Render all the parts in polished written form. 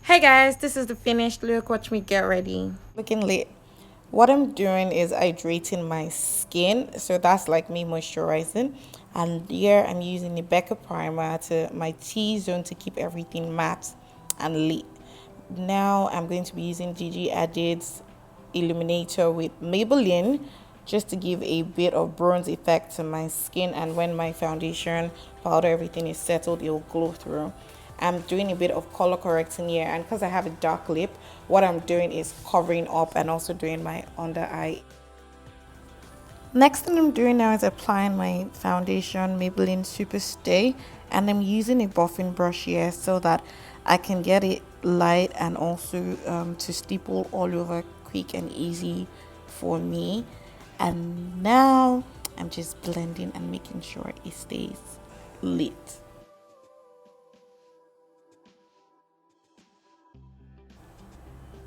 Hey guys, this is the finished look. Watch me get ready. Looking lit. What I'm doing is hydrating my skin. So that's like me moisturizing. And here I'm using the Becca primer to my T-zone to keep everything matte and lit. Now I'm going to be using Gigi Hadid's illuminator with Maybelline just to give a bit of bronze effect to my skin, and when my foundation powder everything is settled, it will glow through. I'm doing a bit of color correcting here, and because I have a dark lip, what I'm doing is covering up and also doing my under eye. Next thing I'm doing now is applying my foundation Maybelline Super Stay, and I'm using a buffing brush here so that I can get it light and also to stipple all over quick and easy for me. And now I'm just blending and making sure it stays lit.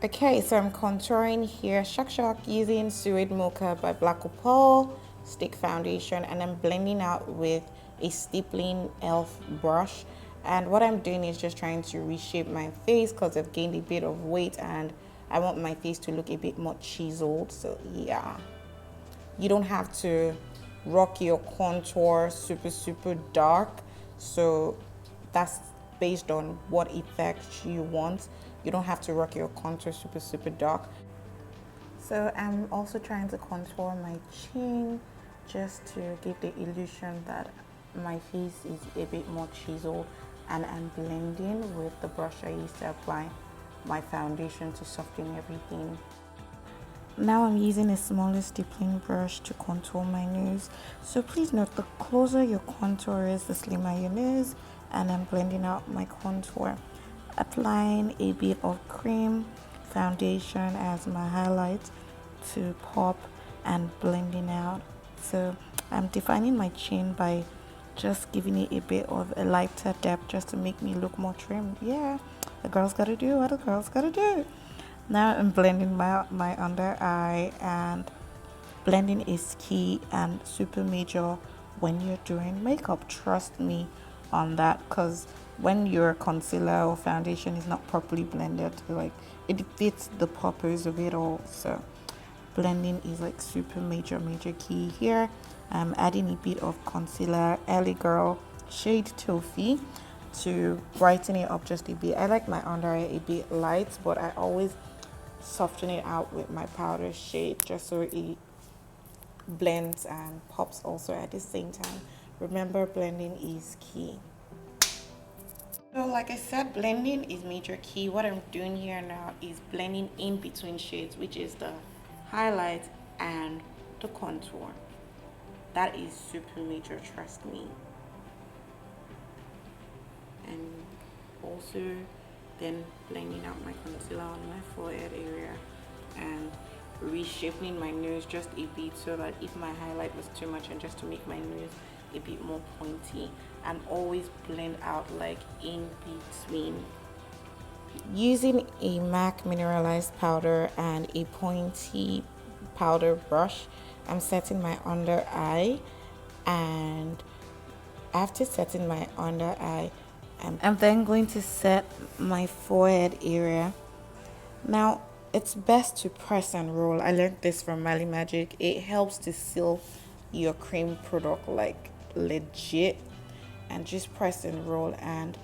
Okay, so I'm contouring here, shock using Suede Mocha by Black Opal stick foundation, and I'm blending out with a stippling elf brush. And what I'm doing is just trying to reshape my face because I've gained a bit of weight and I want my face to look a bit more chiseled. So yeah, you don't have to rock your contour super dark. So that's based on what effect you want. You don't have to rock your contour super dark. So I'm also trying to contour my chin just to give the illusion that my face is a bit more chiseled, and I'm blending with the brush I used to apply my foundation to soften everything. Now I'm using a smaller stippling brush to contour my nose. So please note, the closer your contour is, the slimmer your nose. And I'm blending out my contour. Applying a bit of cream foundation as my highlight to pop and blending out. So I'm defining my chin by just giving it a bit of a lighter depth just to make me look more trim. Yeah, a girl's gotta do what a girl's gotta do. Now I'm blending my under eye, and blending is key and super major when you're doing makeup. Trust me on that, because when your concealer or foundation is not properly blended, like, it defeats the purpose of it all. So blending is like super major key here. I'm adding a bit of concealer, Ellie Girl shade Toffee, to brighten it up just a bit. I like my under eye a bit light, but I always soften it out with my powder shade just so it blends and pops also at the same time. Remember, blending is key. So like I said, blending is major key. What I'm doing here now is blending in between shades, which is the highlight and the contour. That is super major, trust me. And also then blending out my concealer on my forehead area and reshaping my nose just a bit so that if my highlight was too much, and just to make my nose a bit more pointy, and always blend out like in between. Using a MAC mineralized powder and a pointy powder brush, I'm setting my under eye, and after setting my under eye, I'm then going to set my forehead area. Now, it's best to press and roll. I learned this from Mali Magic. It helps to seal your cream product like legit, and just press and roll. And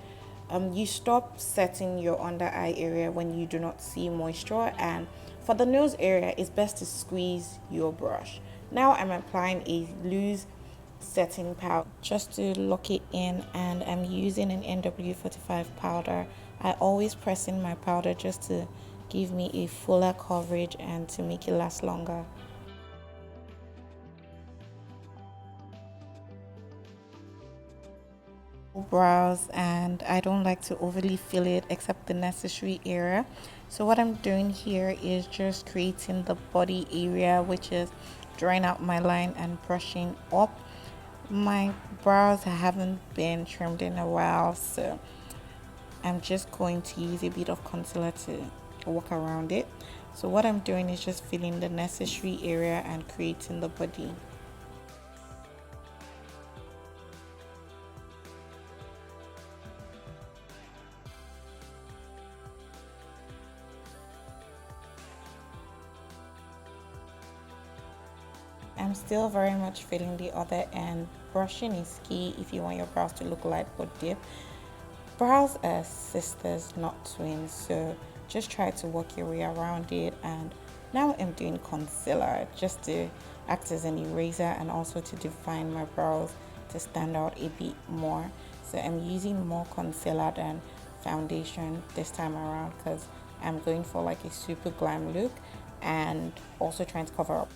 you stop setting your under eye area when you do not see moisture. And for the nose area, it's best to squeeze your brush. Now I'm applying a loose setting powder just to lock it in, and I'm using an NW45 powder. I always press in my powder just to give me a fuller coverage and to make it last longer. Brows, and I don't like to overly fill it except the necessary area. So what I'm doing here is just creating the body area, which is drawing out my line and brushing up. My brows haven't been trimmed in a while, so I'm just going to use a bit of concealer to walk around it. So what I'm doing is just filling the necessary area and creating the body. I'm still very much feeling the other end. Brushing is key if you want your brows to look light or deep. Brows are sisters, not twins, so just try to work your way around it. And now I'm doing concealer just to act as an eraser and also to define my brows to stand out a bit more. So I'm using more concealer than foundation this time around because I'm going for like a super glam look and also trying to cover up.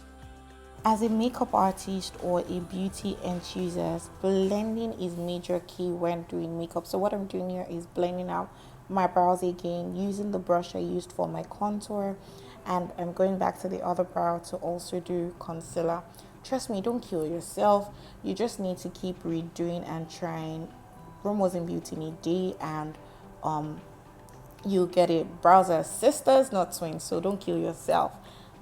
As a makeup artist or a beauty enthusiast, blending is major key when doing makeup. So what I'm doing here is blending out my brows again using the brush I used for my contour, and I'm going back to the other brow to also do concealer. Trust me, don't kill yourself. You just need to keep redoing and trying. Rome wasn't beauty in a day, and you get it. Brows are sisters, not twins, so don't kill yourself.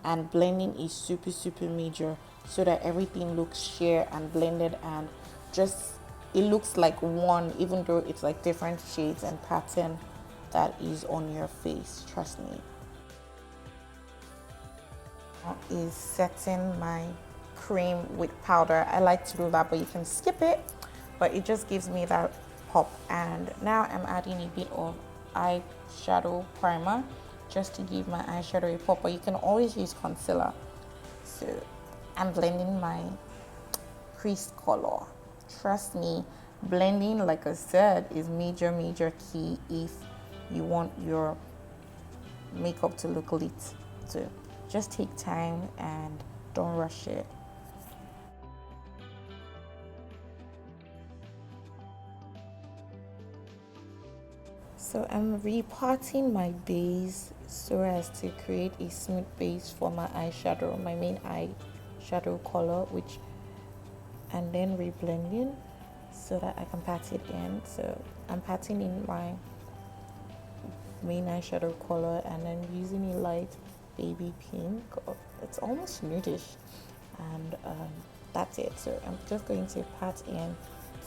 And blending is super major so that everything looks sheer and blended and just it looks like one, even though it's like different shades and pattern that is on your face. Trust me. Is setting my cream with powder. I like to do that, but you can skip it, but it just gives me that pop. And now I'm adding a bit of eyeshadow primer just to give my eyeshadow a pop, but you can always use concealer. So I'm blending my crease color. Trust me, blending, like I said, is major key if you want your makeup to look lit. So just take time and don't rush it. So I'm repotting my base so as to create a smooth base for my eyeshadow, my main eyeshadow color, and then reblending so that I can pat it in. So I'm patting in my main eyeshadow color and then using a light baby pink. It's almost nudish, and that's it. So I'm just going to pat in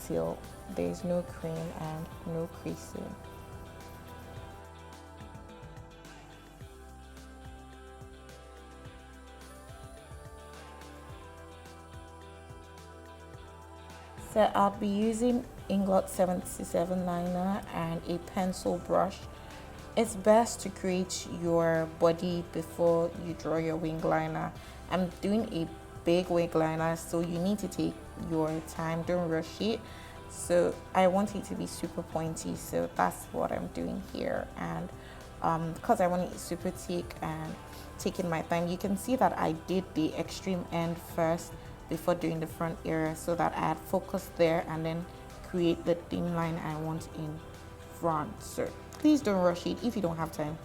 till there's no cream and no creasing. So I'll be using Inglot 77 liner and a pencil brush. It's best to create your body before you draw your wing liner. I'm doing a big wing liner, so you need to take your time, don't rush it. So I want it to be super pointy, so that's what I'm doing here. And because I want it super thick and taking my time, you can see that I did the extreme end first before doing the front area so that I had focus there and then create the thin line I want in front. So please don't rush it. If you don't have time,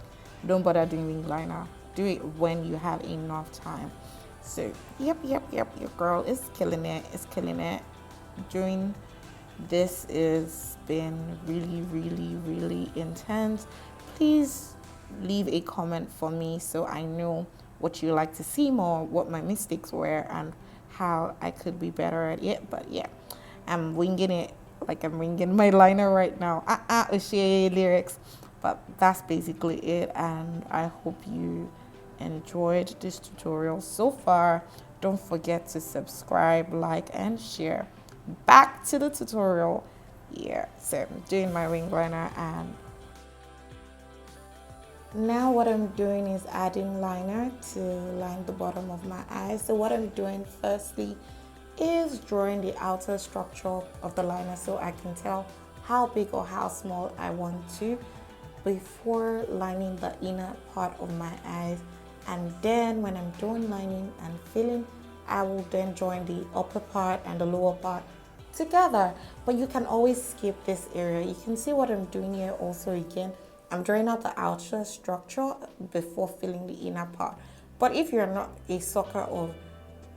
don't bother doing wing liner. Do it when you have enough time. So yep, your girl is killing it. It's killing it. Doing this has been really intense. Please leave a comment for me so I know what you like to see more, what my mistakes were, and how I could be better at it. But yeah, I'm winging it like I'm winging my liner right now. O'Shea lyrics. But that's basically it, and I hope you enjoyed this tutorial so far. Don't forget to subscribe, like, and share. Back to the tutorial. Yeah, so I'm doing my wing liner, and now what I'm doing is adding liner to line the bottom of my eyes. So what I'm doing firstly is drawing the outer structure of the liner so I can tell how big or how small I want to before lining the inner part of my eyes. And then when I'm done lining and filling, I will then join the upper part and the lower part together. But you can always skip this area. You can see what I'm doing here also again. I'm drawing out the outer structure before filling the inner part. But if you're not a sucker of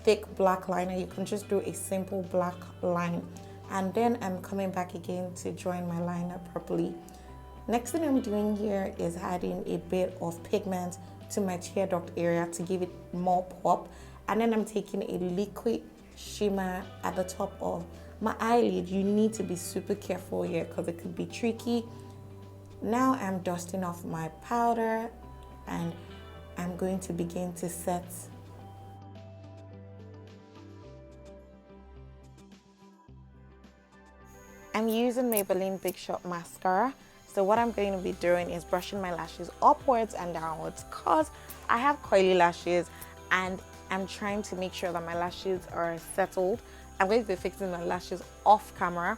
thick black liner, you can just do a simple black line. And then I'm coming back again to join my liner properly. Next thing I'm doing here is adding a bit of pigment to my tear duct area to give it more pop. And then I'm taking a liquid shimmer at the top of my eyelid. You need to be super careful here because it could be tricky. Now I'm dusting off my powder and I'm going to begin to set I'm using Maybelline Big Shot Mascara. So what I'm going to be doing is brushing my lashes upwards and downwards because I have coily lashes and I'm trying to make sure that my lashes are settled. I'm going to be fixing my lashes off camera.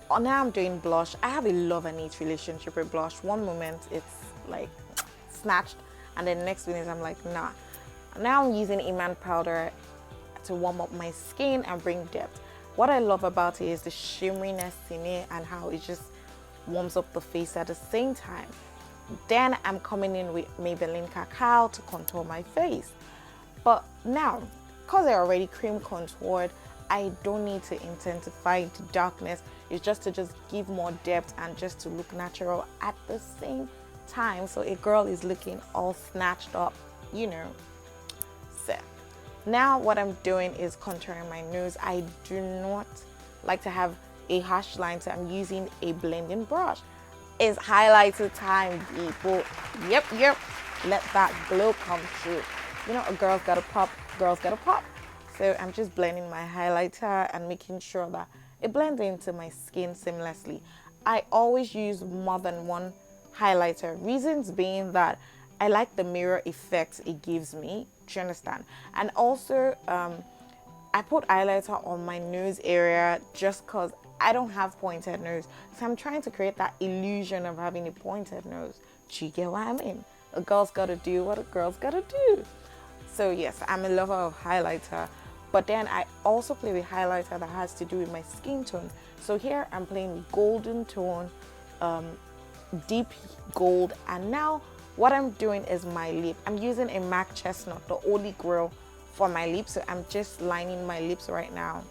Now I'm doing blush. I have a love and hate relationship with blush. One moment it's like snatched and then next minute I'm like nah. Now I'm using Iman powder to warm up my skin and bring depth. What I love about it is the shimmeriness in it and how it just warms up the face at the same time. Then I'm coming in with Maybelline Cacao to contour my face. But now, because I already cream contoured, I don't need to intensify the darkness. It's just to give more depth and just to look natural at the same time. So a girl is looking all snatched up, you know. So now what I'm doing is contouring my nose. I do not like to have a harsh line, so I'm using a blending brush. It's highlighter time, people. Yep. Let that glow come through. You know, a girl's gotta pop, girls gotta pop. So I'm just blending my highlighter and making sure that it blends into my skin seamlessly. I always use more than one highlighter. Reasons being that I like the mirror effect it gives me. Do you understand? And also, I put highlighter on my nose area just because I don't have pointed nose. So I'm trying to create that illusion of having a pointed nose. Do you get what I mean? A girl's gotta do what a girl's gotta do. So yes, I'm a lover of highlighter, but then I also play with highlighter that has to do with my skin tone. So here I'm playing golden tone, deep gold, and now what I'm doing is my lip. I'm using a MAC Chestnut, the Holy Grail for my lips. So I'm just lining my lips right now.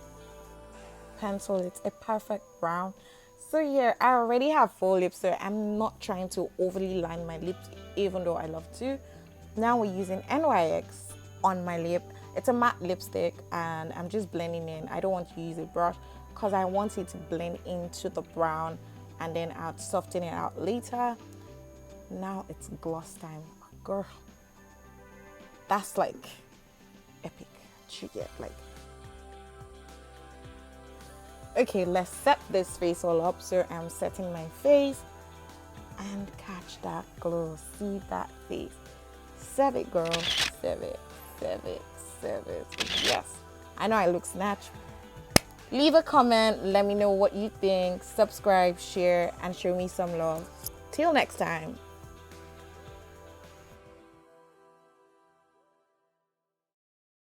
Pencil, it's a perfect brown. So yeah, I already have full lips, so I'm not trying to overly line my lips, even though I love to. Now we're using NYX on my lip. It's a matte lipstick and I'm just blending in. I don't want to use a brush because I want it to blend into the brown and then I'll soften it out later. Now it's gloss time. Girl, that's like epic. You get like, okay, let's set this face all up. So I'm setting my face and catch that glow. See that face. Serve it, girl. Serve it. Yes, I know I look snatched. Leave a comment. Let me know what you think. Subscribe, share, and show me some love. Till next time.